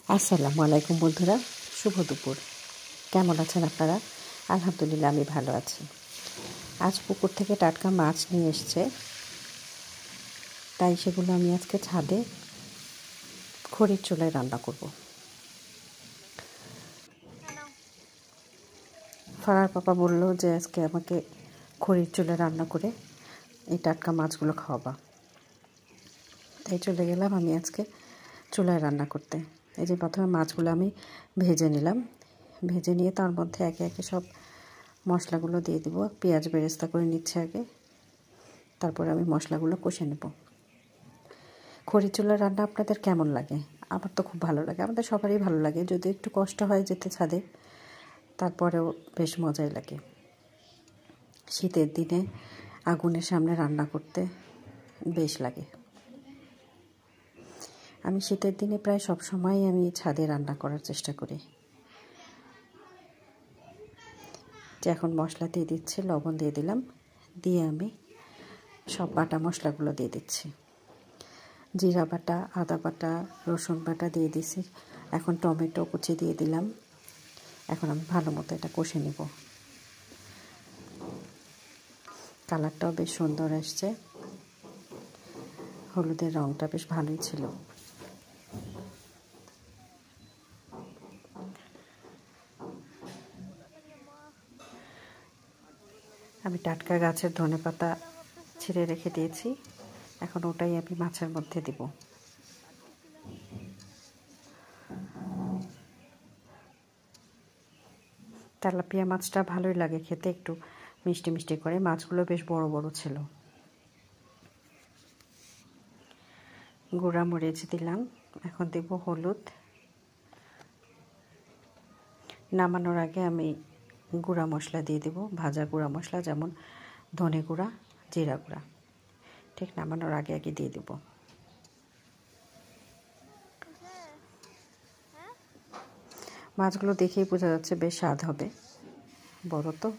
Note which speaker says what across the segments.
Speaker 1: আসসালামু আলাইকুম বন্ধুরা, শুভ দুপুর। কেমন আছেন আপনারা? আলহামদুলিল্লাহ আমি ভালো আছি। আজ পুকুর থেকে টাটকা মাছ নিয়ে এসছে, তাই সেগুলো আমি আজকে ছাদে খড়ির চুলায় রান্না করব। ফারার পাপা বলল যে আজকে আমাকে খড়ির চুলায় রান্না করে এই টাটকা মাছগুলো খাওয়াবা, তাই চলে গেলাম আমি আজকে চুলায় রান্না করতে। এই যে প্রথমে মাছগুলো আমি ভেজে নিলাম, ভেজে নিয়ে তার মধ্যে একে একে সব মশলাগুলো দিয়ে দিব। পেঁয়াজ বেরেস্তা করে নিচ্ছে আগে, তারপরে আমি মশলাগুলো কষে নেব। খড়ির চুলার রান্না আপনাদের কেমন লাগে? আমার তো খুব ভালো লাগে, আমাদের সবারই ভালো লাগে। যদি একটু কষ্ট হয় যেতে ছাদে, তারপরেও বেশ মজাই লাগে। শীতের দিনে আগুনের সামনে রান্না করতে বেশ লাগে। আমি শীতের দিনে প্রায় সব সময়ই আমি ছাদে রান্না করার চেষ্টা করি। যে এখন মশলা দিয়ে দিচ্ছি, লবণ দিয়ে দিলাম, দিয়ে আমি সব বাটা মশলাগুলো দিয়ে দিচ্ছি। জিরা বাটা, আদা বাটা, রসুন বাটা দিয়ে দিছি। এখন টমেটো কুচি দিয়ে দিলাম। এখন আমি ভালো মতো এটা কষে নেব। কালারটাও বেশ সুন্দর আসছে, হলুদের রঙটা বেশ ভালোই ছিল। আমি টাটকা গাছের ধনেপাতা ছিঁড়ে রেখে দিয়েছি, এখন ওটাই আমি মাছের মধ্যে দিব। তেলাপিয়া মাছটা ভালোই লাগে খেতে, একটু মিষ্টি মিষ্টি করে। মাছগুলো বেশ বড় বড় ছিল। গুঁড়া মরিচ দিলাম, এখন দেব হলুদ। নামানোর আগে আমি গুঁড়া মশলা দিয়ে দেব, ভাজা গুঁড়া মশলা, যেমন ধনে গুঁড়া, জিরা গুঁড়া, ঠিক নামানোর আগে আগে দিয়ে দেব। মাছগুলো দেখেই বোঝা যাচ্ছে বেশ স্বাদ হবে, বড় তো।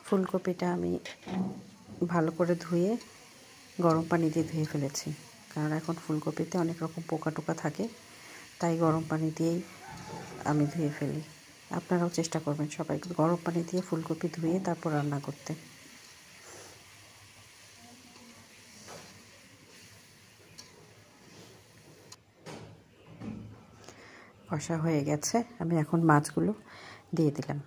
Speaker 1: ফুলকপিটা আমি ভালো করে ধুয়ে গরম পানি দিয়ে ধুয়ে ফেলেছি, কারণ এখন ফুলকপিতে অনেক রকম পোকা টোকা থাকে, তাই গরম পানি দিয়েই আমি ধুয়ে ফেলি। আপনারাও চেষ্টা করবেন সবাই গরম পানি দিয়ে ফুলকপি ধুয়ে তারপর রান্না করতে। কষা হয়ে গেছে, আমি এখন মাছগুলো দিয়ে দিলাম।